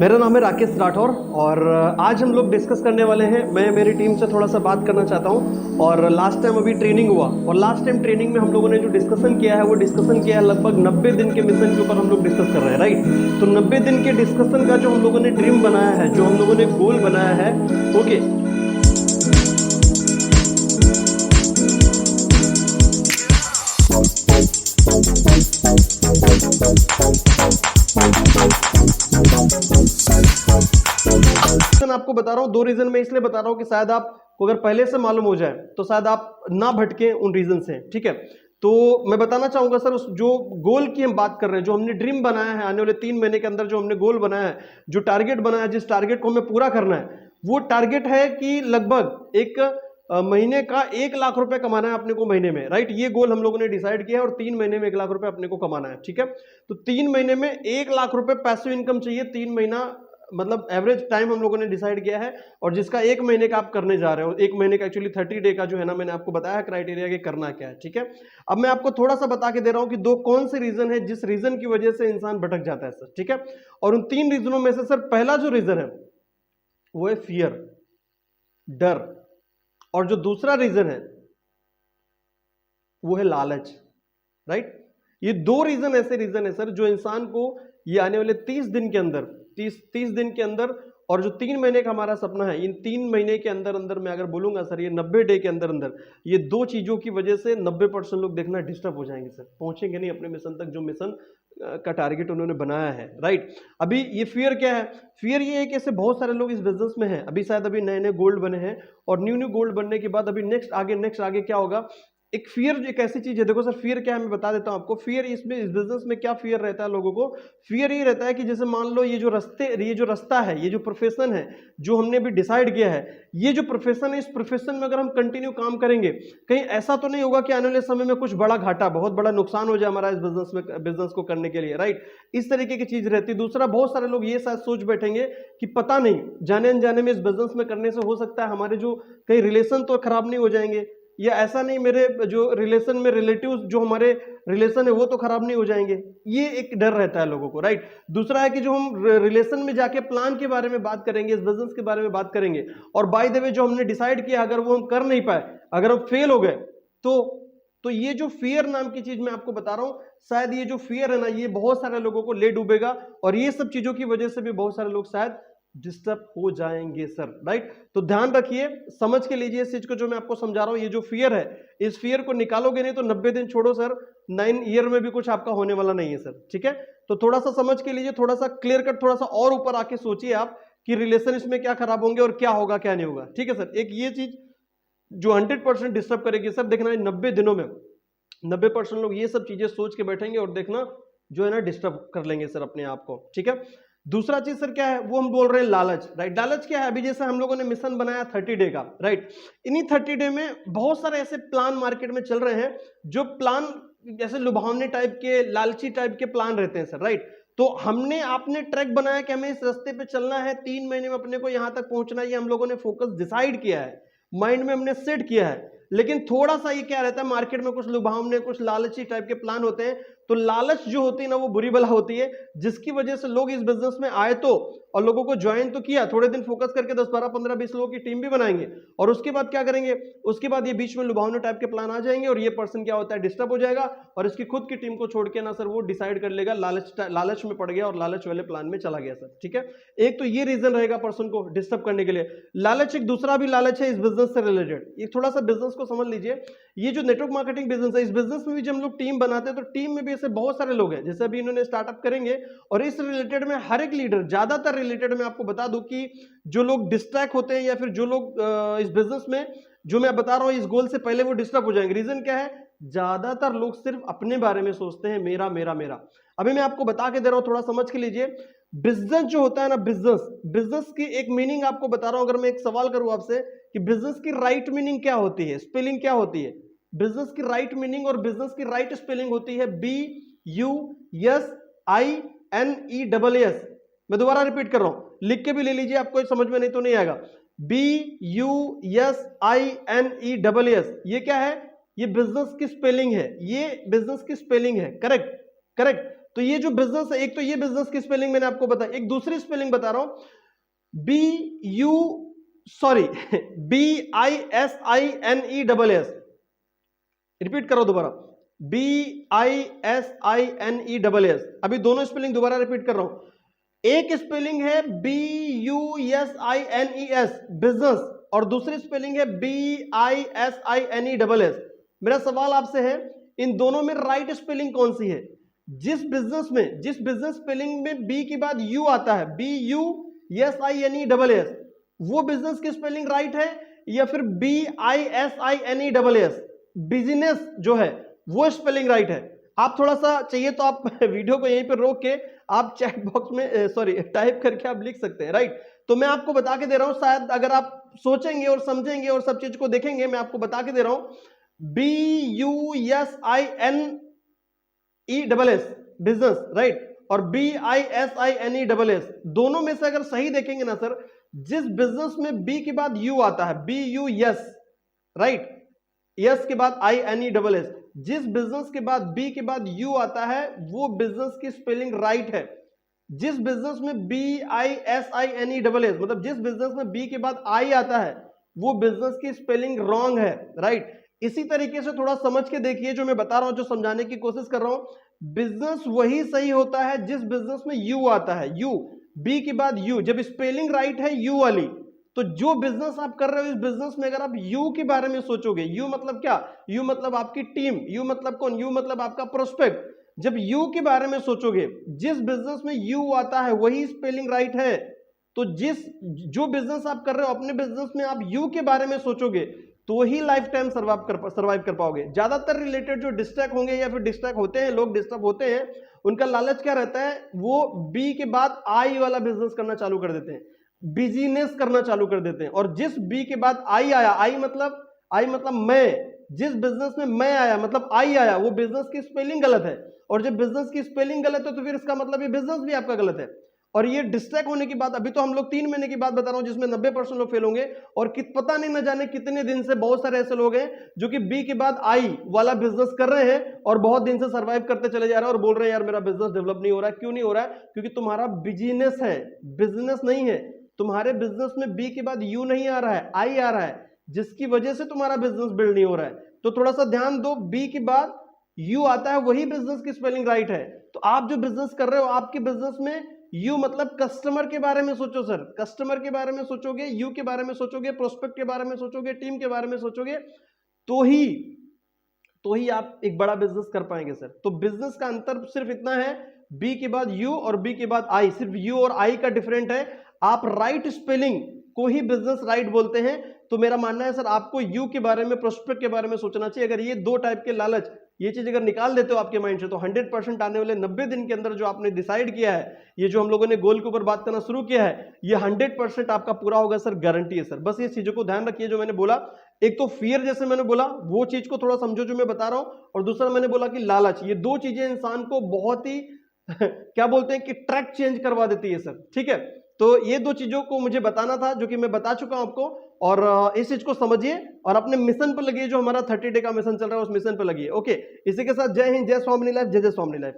मेरा नाम है राकेश राठौर और आज हम लोग डिस्कस करने वाले हैं। मैं मेरी टीम से थोड़ा सा बात करना चाहता हूं। और लास्ट टाइम अभी ट्रेनिंग हुआ और लास्ट टाइम ट्रेनिंग में हम लोगों ने जो डिस्कशन किया है वो डिस्कशन किया है लगभग 90 दिन के मिशन के ऊपर हम लोग डिस्कस कर रहे हैं, राइट। तो 90 दिन के डिस्कशन का जो हम लोगों ने ड्रीम बनाया है, जो हम लोगों ने गोल बनाया है, ओके, आपको बता रहा हूं। दो रीजन मैं इसलिए बता रहा हूं कि शायद आपको अगर पहले से मालूम हो जाए तो शायद आप ना भटके उन रीजन से, ठीक है। तो मैं बताना चाहूंगा सर, उस जो गोल की हम बात कर रहे हैं, जो हमने ड्रीम बनाया है, आने वाले 3 महीने के अंदर जो हमने गोल बनाया है, जो टारगेट बनाया है, जिस टारगेट को हमें पूरा करना है, वो टारगेट है कि लगभग एक महीने का 1 लाख रुपए कमाना है अपने को महीने में, राइट। ये गोल हम लोगों ने डिसाइड किया है और 3 महीने में 1 लाख रुपए अपने को कमाना है, ठीक है। तो 3 महीने में 1 लाख रुपए पैसिव इनकम चाहिए। 3 महीना मतलब एवरेज टाइम हम लोगों ने डिसाइड किया है और जिसका 1 महीने का आप करने जा रहे हो। 1 महीने का एक्चुअली 30 डे का जो है ना, मैंने आपको बताया क्राइटेरिया कि करना क्या है, ठीक है। अब मैं आपको थोड़ा सा बता के दे रहा हूं कि दो कौन से रीजन है जिस रीजन की वजह से इंसान भटक जाता है सर, ठीक है। और उन 3 रीजनों में से सर पहला जो रीजन है वो है फियर, डर, और जो दूसरा रीजन है वो है लालच, राइट। ये 2 रीजन ऐसे रीजन है सर जो इंसान को ये आने वाले 30 दिन के अंदर 30 दिन के अंदर, और जो 3 महीने का हमारा सपना है, इन 3 महीने के अंदर अंदर मैं अगर बोलूंगा सर, ये 90 डे के अंदर अंदर ये 2 चीजों की वजह से 90% लोग देखना डिस्टर्ब हो जाएंगे सर, पहुंचेंगे नहीं अपने मिशन तक, जो मिशन का टारगेट उन्होंने बनाया है, राइट। अभी ये फियर क्या है? फियर ये है कि ऐसे बहुत सारे लोग इस बिजनेस में हैं, अभी शायद अभी नए नए गोल्ड बने हैं और न्यू गोल्ड बनने के बाद अभी नेक्स्ट आगे क्या होगा। एक फियर एक ऐसी चीज है, देखो सर फियर क्या है मैं बता देता हूं आपको। फियर इसमें इस बिजनेस में क्या फियर रहता है लोगों को? फियर ये रहता है कि जैसे मान लो ये जो रास्ता है, ये जो प्रोफेशन है जो हमने भी डिसाइड किया है, ये जो प्रोफेशन है, इस प्रोफेशन में अगर हम कंटिन्यू काम करेंगे, कहीं ऐसा तो नहीं होगा कि आने वाले समय में कुछ बड़ा घाटा, बहुत बड़ा नुकसान हो जाए हमारा इस बिजनेस को करने के लिए, राइट। इस तरीके की चीज रहती है। दूसरा, बहुत सारे लोग ये शायद सोच बैठेंगे कि पता नहीं, जाने अनजाने में इस बिजनेस में करने से हो सकता है हमारे जो कई रिलेशन तो खराब नहीं हो जाएंगे, या ऐसा नहीं मेरे जो रिलेशन में रिलेटिव्स जो हमारे रिलेशन है वो तो खराब नहीं हो जाएंगे। ये एक डर रहता है लोगों को, राइट। दूसरा है कि जो हम रिलेशन में जाके प्लान के बारे में बात करेंगे, इस बिजनेस के बारे में बात करेंगे, और बाय द वे जो हमने डिसाइड किया अगर वो हम कर नहीं पाए, अगर हम फेल हो गए, तो ये जो फियर नाम की चीज मैं आपको बता रहा हूं, शायद ये जो फियर है ना, ये बहुत सारे लोगों को ले डूबेगा और ये सब चीजों की वजह से भी बहुत सारे लोग शायद डिस्टर्ब हो जाएंगे सर, राइट। तो ध्यान रखिए, समझ के लीजिए इस चीज को जो मैं आपको समझा रहा हूं। ये जो फियर है, इस फियर को निकालोगे नहीं तो 90 दिन छोड़ो सर, 9 ईयर में भी कुछ आपका होने वाला नहीं है सर, ठीक है। तो थोड़ा सा समझ के लीजिए, थोड़ा सा क्लियर कट, थोड़ा सा और ऊपर आके सोचिए आप कि रिलेशन इसमें क्या खराब होंगे और क्या होगा क्या नहीं होगा, ठीक है सर। एक ये चीज जो 100% डिस्टर्ब करेगी सर, देखना 90 दिनों में 90% लोग ये सब चीजें सोच के बैठेंगे और देखना जो है ना डिस्टर्ब कर लेंगे सर अपने आप को, ठीक है। दूसरा चीज सर क्या है, वो हम बोल रहे हैं लालच, राइट। लालच क्या है? अभी जैसे हम लोगों ने मिशन बनाया 30 डे का, राइट। इन्हीं 30 डे में बहुत सारे ऐसे प्लान मार्केट में चल रहे हैं जो प्लान जैसे लुभावने टाइप के, लालची टाइप के प्लान रहते हैं सर, राइट। तो हमने आपने ट्रैक बनाया कि हमें इस रास्ते पे चलना है, 3 महीने में अपने को यहां तक पहुंचना है, ये हम लोगों ने फोकस डिसाइड किया है, माइंड में हमने सेट किया है। लेकिन थोड़ा सा ये क्या रहता है, मार्केट में कुछ लुभावने, कुछ लालची टाइप के प्लान होते हैं। तो लालच जो होती है ना, वो बुरी बला होती है, जिसकी वजह से लोग इस बिजनेस में आए तो, और लोगों को ज्वाइन तो किया, थोड़े दिन फोकस करके 10 12 15 20 लोगों की टीम भी बनाएंगे, और उसके बाद क्या करेंगे, उसके बाद ये बीच में लुभावने टाइप के प्लान आ जाएंगे और ये पर्सन क्या होता है, डिस्टर्ब हो जाएगा और इसकी खुद की टीम को छोड़ के ना सर वो डिसाइड कर लेगा, लालच में पड़ गया और लालच वाले प्लान में चला गया सर, ठीक है। एक तो ये रीजन रहेगा पर्सन को डिस्टर्ब करने के लिए, लालच। एक दूसरा भी लालच है इस बिजनेस से रिलेटेड, ये थोड़ा सा बिजनेस को समझ लीजिए। ये जो नेटवर्क मार्केटिंग बिजनेस है, इस बिजनेस में भी जब हम लोग टीम बनाते हैं तो टीम में भी ऐसे बहुत सारे लोग हैं, जैसे अभी इन्होंने स्टार्टअप करेंगे, और इस रिलेटेड में हर एक लीडर, ज्यादातर रिलेटेड में आपको बता दूं कि जो लोग डिस्ट्रैक्ट होते हैं या फिर जो लोग इस बिजनेस में, जो मैं बता रहा हूं इस गोल से पहले वो डिस्टर्ब हो जाएंगे। रीजन क्या है? ज्यादातर लोग सिर्फ अपने बारे में सोचते हैं, मेरा मेरा मेरा। अभी मैं आपको बता के दे रहा हूं, थोड़ा समझ के लीजिए। बिजनेस जो होता है ना, बिजनेस की एक मीनिंग आपको बता रहा हूं। अगर मैं एक सवाल करूं आपसे कि बिजनेस की राइट मीनिंग क्या होती है, स्पेलिंग क्या होती है? बिजनेस की राइट मीनिंग और बिजनेस की राइट स्पेलिंग होती है BUSINESS। मैं दोबारा रिपीट कर रहा हूं, लिख के भी ले लीजिए, आपको समझ में नहीं तो नहीं आएगा। BUSINESS, ये क्या है? ये बिजनेस की स्पेलिंग है, ये बिजनेस की स्पेलिंग है, करेक्ट करेक्ट। तो ये जो बिजनेस है, एक तो ये बिजनेस की स्पेलिंग मैंने आपको बताया, एक दूसरी स्पेलिंग बता रहा हूं, BISINESS। रिपीट करो दोबारा, BISINESS। अभी दोनों स्पेलिंग दोबारा रिपीट कर रहा हूं। एक स्पेलिंग है BUSINES बिजनेस, और दूसरी स्पेलिंग है BISINESS। मेरा सवाल आपसे है, इन दोनों में राइट स्पेलिंग कौन सी है? जिस बिजनेस स्पेलिंग में बी के बाद यू आता है, BUSINESS, वो बिजनेस की स्पेलिंग राइट है, या फिर BISINESS बिजनेस जो है वो स्पेलिंग राइट है? आप थोड़ा सा चाहिए तो आप वीडियो को यहीं पर रोक के आप चैट बॉक्स में टाइप करके आप लिख सकते हैं, राइट? तो मैं आपको बता के दे रहा हूं, शायद अगर आप सोचेंगे और समझेंगे और सब चीज को देखेंगे, मैं आपको बता के दे रहा हूं, BUSINESS बिजनेस, राइट, और BISINESS दोनों में से अगर सही देखेंगे ना सर, जिस बिजनेस में बी के बाद यू आता है, BUS, राइट, यस के बाद INESS, जिस बिजनेस के बाद बी के बाद यू आता है वो बिजनेस की स्पेलिंग राइट है। जिस बिजनेस में BISINESS, मतलब जिस बिजनेस में बी के बाद आई आता है वो बिजनेस की स्पेलिंग रॉन्ग है, राइट? इसी तरीके से थोड़ा समझ के देखिए जो मैं बता रहा हूं, जो समझाने की कोशिश कर रहा हूं, बिजनेस वही सही होता है जिस बिजनेस में यू आता है, यू, बी के बाद यू, जब स्पेलिंग राइट है यू वाली, तो जो बिजनेस आप कर रहे हो इस बिजनेस में अगर आप यू के बारे में सोचोगे, यू मतलब क्या? यू मतलब आपकी टीम, यू मतलब कौन? यू मतलब आपका प्रोस्पेक्ट। जब यू के बारे में सोचोगे, जिस बिजनेस में यू आता है वही स्पेलिंग राइट है। तो जो बिजनेस आप कर रहे हो अपने बिजनेस में आप यू के बारे में सोचोगे तो ही लाइफ टाइम सर्वाइव कर पाओगे। ज्यादातर रिलेटेड जो डिस्ट्रैक्ट होंगे या फिर डिस्ट्रैक्ट होते हैं, लोग डिस्टर्ब होते हैं, उनका लालच क्या रहता है, वो बी के बाद आई वाला बिजनेस करना चालू कर देते हैं, बिजनेस करना चालू कर देते हैं। और जिस बी के बाद आई आया, आई मतलब मैं, जिस बिजनेस में मैं आया मतलब आई आया, वो बिजनेस की स्पेलिंग गलत है। और जब बिजनेस की स्पेलिंग गलत है तो फिर इसका मतलब ये बिजनेस भी आपका गलत है। और ये डिस्ट्रैक्ट होने की बात, अभी तो हम लोग 3 महीने की बात बता रहा हूं जिसमें 90% लोग फेल होंगे, और पता नहीं न जाने कितने दिन से बहुत सारे ऐसे लोग हैं जो कि बी के बाद आई वाला बिजनेस कर रहे हैं और बहुत दिन से सर्वाइव करते चले जा रहे हैं और बोल रहे हैं यार मेरा बिजनेस डेवलप नहीं हो रहा है। क्यों नहीं हो रहा है? क्योंकि तुम्हारा बिजनेस है, बिजनेस नहीं है। तुम्हारे बिजनेस में बी के बाद यू नहीं आ रहा है, आई आ रहा है, जिसकी वजह से तुम्हारा बिजनेस बिल्ड नहीं हो रहा है। तो थोड़ा सा ध्यान दो, बी के बाद यू आता है वही बिजनेस की स्पेलिंग राइट है। तो आप जो बिजनेस कर रहे हो, आपके बिजनेस में यू मतलब कस्टमर के बारे में सोचो सर, कस्टमर के बारे में सोचोगे, यू के बारे में सोचोगे, प्रोस्पेक्ट के बारे में सोचोगे, टीम के बारे में सोचोगे, तो ही आप एक बड़ा बिजनेस कर पाएंगे सर। तो बिजनेस का अंतर सिर्फ इतना है, बी के बाद यू और बी के बाद आई, सिर्फ यू और आई का डिफरेंट है। आप राइट स्पेलिंग को ही बिजनेस राइट बोलते हैं। तो मेरा मानना है सर आपको यू के बारे में, प्रोस्पेक्ट के बारे में सोचना चाहिए। अगर ये 2 टाइप के लालच, ये चीज अगर निकाल देते हो आपके माइंड से, तो 100% आने वाले 90 दिन के अंदर जो आपने डिसाइड किया है, ये जो हम लोगों ने गोल के ऊपर बात करना शुरू किया है, ये 100% आपका पूरा होगा सर, गारंटी है सर। बस ये चीजों को ध्यान रखिए जो मैंने बोला। एक तो फियर, जैसे मैंने बोला, वो चीज को थोड़ा समझो जो मैं बता रहा हूं, और दूसरा मैंने बोला कि लालच। ये 2 चीजें इंसान को बहुत ही क्या बोलते हैं कि ट्रैक चेंज करवा देती है सर, ठीक है? तो ये 2 चीजों को मुझे बताना था जो कि मैं बता चुका हूं आपको, और इस चीज को समझिए और अपने मिशन पर लगिए, जो हमारा 30 डे का मिशन चल रहा है उस मिशन पर लगिए। ओके, इसी के साथ जय हिंद, जय स्वामिनी लाइफ, जय जय स्वामिनी लाइफ।